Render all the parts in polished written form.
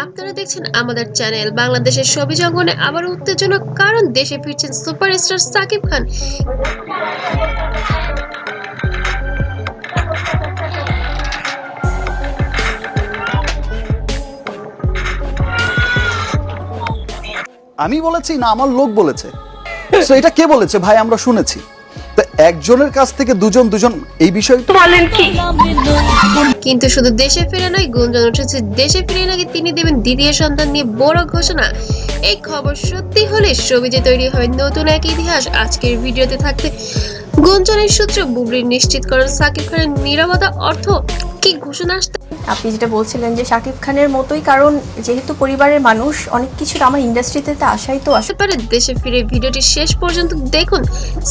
আপনারা দেখছেন আমাদের চ্যানেল। বাংলাদেশের ছবি জঙ্গলে আবার উত্তেজনা, কারণ দেশে ফিরছেন সুপারস্টার সাকিব খান। আমি বলেছি না আমার লোক বলেছে? তো এটা কে বলেছে ভাই? আমরা শুনেছি। তো একজনের কাছ থেকে দুজন এই বিষয় তো বলেন কি? কিন্তু শুধু দেশে ফিরে নয়, গুঞ্জন উঠেছে দেশে ফিরে নাকি তিনি দেবেন দ্বিতীয় সন্তান নিয়ে বড় ঘোষণা। এই খবর সত্যি হলে ছবিতে তৈরি হবে নতুন এক ইতিহাস। আজকের ভিডিওতে থাকতে গুঞ্জনের সূত্র বুবলি নিশ্চিত করেন সাকিব খানের নীরবতা অর্থ কি ঘোষণা আসতে। আপনি যেটা বলছিলেন যে শাকিব খানের মতোই, কারণ যেহেতু পরিবারের মানুষ, অনেক কিছু আমার ইন্ডাস্ট্রিতে আসাই তো আসে পারে। দেশে ফিরে ভিডিওটি শেষ পর্যন্ত দেখুন।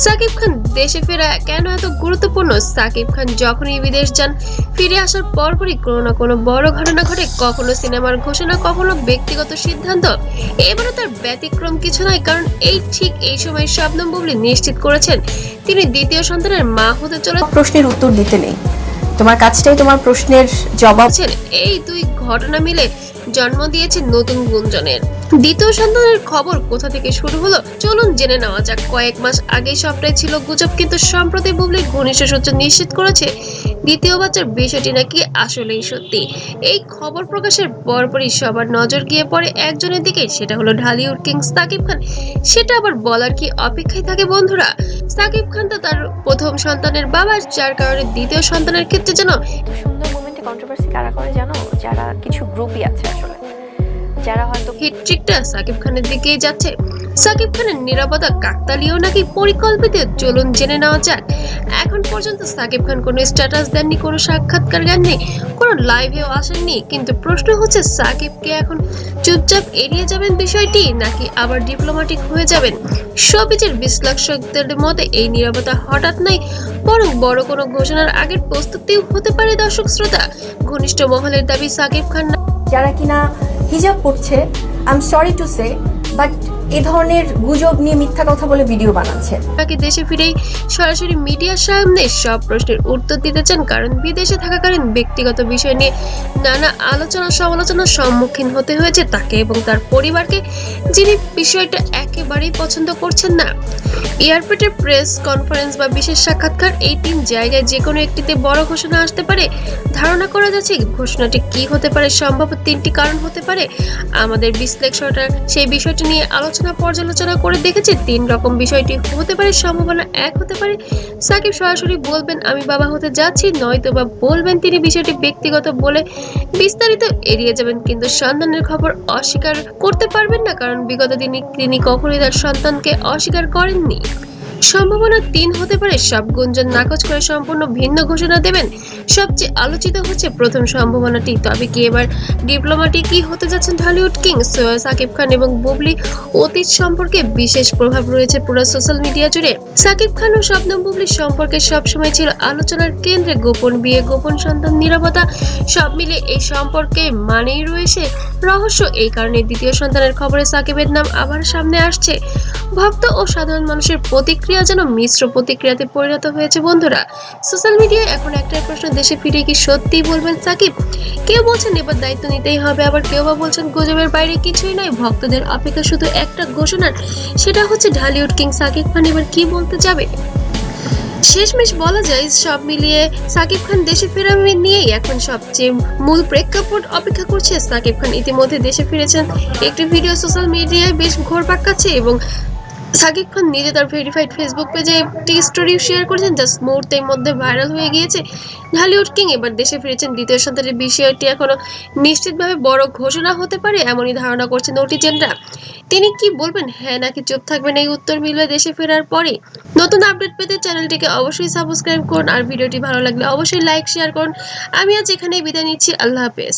সাকিব খান দেশে ফেরা কেন এত গুরুত্বপূর্ণ? সাকিব খান যখনই বিদেশ যান, ফিরে আসার পরপরই কোনো না কোনো বড় ঘটনা ঘটে। কখনো সিনেমার ঘোষণা, কখনো ব্যক্তিগত সিদ্ধান্ত। এবারও তার ব্যতিক্রম কিছু নয়, কারণ এই সময় শবনম বুবলি নিশ্চিত করেছেন তিনি দ্বিতীয় সন্তানের মা হতে চলেছেন। প্রশ্নের উত্তর দিতে নেই, তোমার কাজটাই তোমার প্রশ্নের জবাব। এই দুই ঘটনা মিলে জন্ম দিয়েছে নতুন গুঞ্জনের। দ্বিতীয় সন্তানের খবর কোথা থেকে শুরু হলো চলুন জেনে নেওয়া যাক। কয়েক মাস আগে সবটাই ছিল গুজব, কিন্তু সম্প্রতি বুবলির ঘনিষ্ঠ সূত্র নিশ্চিত করেছে দ্বিতীয় বাচ্চার বিষয়টি নাকি আসলেই সত্যি। এই খবর প্রকাশের পরপরই সবার নজর গিয়ে পড়ে একজনের দিকে, সেটা হলো ঢালিউড কিং সাকিব খান। সেটা আবার বলার কি অপেক্ষায় থাকে বন্ধুরা? সাকিব খান তো তার প্রথম সন্তানের বাবা, যার কারণে দ্বিতীয় সন্তানের ক্ষেত্রে যেন সুন্দর মোমেন্টে কন্ট্রোভার্সি কারা করে জানো? যারা কিছু গ্রুপই আছে আসলে, যারা হয়তো হিটট্রিকটা সাকিব খানের দিকেই যাচ্ছে। সাকিব খানের নিরাপত্তা কাকতালীয় নাকি পরিকল্পিত, চলুন জেনে নেওয়া যাক। এখন পর্যন্ত সাকিব খান কোনো স্ট্যাটাস দেননি, কোনো সাক্ষাৎকার দেননি, কোনো লাইভেও আসেননি। কিন্তু প্রশ্ন হচ্ছে সাকিবকে এখন চুপচাপ এড়িয়ে যাবেন বিষয়টি, নাকি আবার ডিপ্লোম্যাটিক হয়ে যাবেন? শোবিজের বিশ্লেষকদের মতে এই নিরাপত্তা হঠাৎ নয়, বরং বড় কোনো ঘোষণার আগের প্রস্তুতিও হতে পারে। দর্শক শ্রোতা, ঘনিষ্ঠ মহলের দাবি সাকিব খান যারা কিনা হিজাব পড়ছে, I am sorry to say, but এই ধরনের গুজব নিয়ে মিথ্যা কথা বলে ভিডিও বানাচ্ছে। তাকে দেশে ফিরেই সরাসরি মিডিয়ার সামনে সব প্রশ্নের উত্তর দিতে চান, কারণ বিদেশে থাকাকালীন ব্যক্তিগত বিষয় নিয়ে নানা আলোচনা সমালোচনার সম্মুখীন হতে হয়েছে তাকে এবং তার পরিবারকে, যিনি বিষয়টা একেবারেই পছন্দ করছেন না। এয়ারপোর্টের প্রেস কনফারেন্স বা বিশেষ সাক্ষাৎকার, এই তিন জায়গায় যে কোনো একটিতে বড় ঘোষণা আসতে পারে। ধারণা করা যাচ্ছে ঘোষণাটি কি হতে পারে। সম্ভবত তিনটি কারণ হতে পারে। আমাদের বিশ্লেষকরা সেই বিষয়টি নিয়ে পর্যালোচনা করে দেখেছে তিন রকম বিষয়টি হতে পারে। সম্ভাবনা এক হতে পারে সাকিব সরাসরি বলবেন আমি বাবা হতে যাচ্ছি, নয়তো বা বলবেন তিনি বিষয়টি ব্যক্তিগত বলে বিস্তারিত এড়িয়ে যাবেন, কিন্তু সন্তানের খবর অস্বীকার করতে পারবেন না, কারণ বিগত দিনে তিনি কখনোই তার সন্তানকে অস্বীকার করেননি। সম্ভাবনা তিন হতে পারে সব গুঞ্জন নাকচ করে সম্পূর্ণ ভিন্ন ঘোষণা দেবেন। সবচেয়ে আলোচিত হচ্ছে প্রথম সম্ভাবনাটি। তবে কি এবার ডিপ্লোম্যাটিকই হতে যাচ্ছেন ঢালিউড কিং সাকিব খান এবং বুবলি? অতীত সম্পর্কে বিশেষ প্রভাব রয়েছে পুরো সোশ্যাল মিডিয়া জুড়ে। সাকিব খান ও শবনম বুবলির সম্পর্কে সবসময় ছিল আলোচনার কেন্দ্রে। গোপন বিয়ে, গোপন সন্তান, নিরাপত্তা, সব মিলে এই সম্পর্কে মানেই রয়েছে রহস্য। এই কারণে দ্বিতীয় সন্তানের খবরে সাকিবের নাম আবার সামনে আসছে। ভক্ত ও সাধারণ মানুষের প্রতিক্রিয়া যেন মিশ্র প্রতিক্রিয়াতে পরিণত হয়েছে বন্ধুরা। সোশ্যাল মিডিয়ায় এখন একটাই প্রশ্ন, দেশে ফিরে কি সত্যিই বলবেন সাকিব? কেউ বলছেন এবার দায়িত্ব নিতেই হবে, আবার কেউ বা বলছেন গুজবের বাইরে কিছুই নয়। ভক্তদের অপেক্ষা শুধু একটা ঘোষণার, সেটা হচ্ছে ঢালিউড কিং সাকিব খান এবার কি বলতে যাবে। শেষমেশ বলা যায় সব মিলিয়ে সাকিব খান দেশে ফেরা নিয়েই এখন সবচেয়ে মূল প্রেক্ষাপট অপেক্ষা করছে। সাকিব খান ইতিমধ্যে দেশে ফিরেছেন। একটি ভিডিও সোশ্যাল মিডিয়ায় বেশ ঘোরপাক খাচ্ছে এবং সাকিব খান নিজে তার ভেরিফাইড ফেসবুক পেজে একটি স্টোরি শেয়ার করেছেন, জাস্ট মুহূর্তের মধ্যে ভাইরাল হয়ে গিয়েছে। ঢালিউড কিং এবার দেশে ফিরেছেন দ্বিতীয় সন্তানের বিষয়টি এখনো নিশ্চিতভাবে বড় ঘোষণা হতে পারে, এমনই ধারণা করছেন নেটিজেনরা। তিনি কি বলবেন, হ্যাঁ নাকি চুপ থাকবেন, এই উত্তর মিলবে দেশে ফেরার পরে। নতুন আপডেট পেতে চ্যানেলটিকে অবশ্যই সাবস্ক্রাইব করুন, আর ভিডিওটি ভালো লাগলে অবশ্যই লাইক শেয়ার করুন। আমি আজ এখানেই বিদায় নিচ্ছি। আল্লাহ হাফেজ।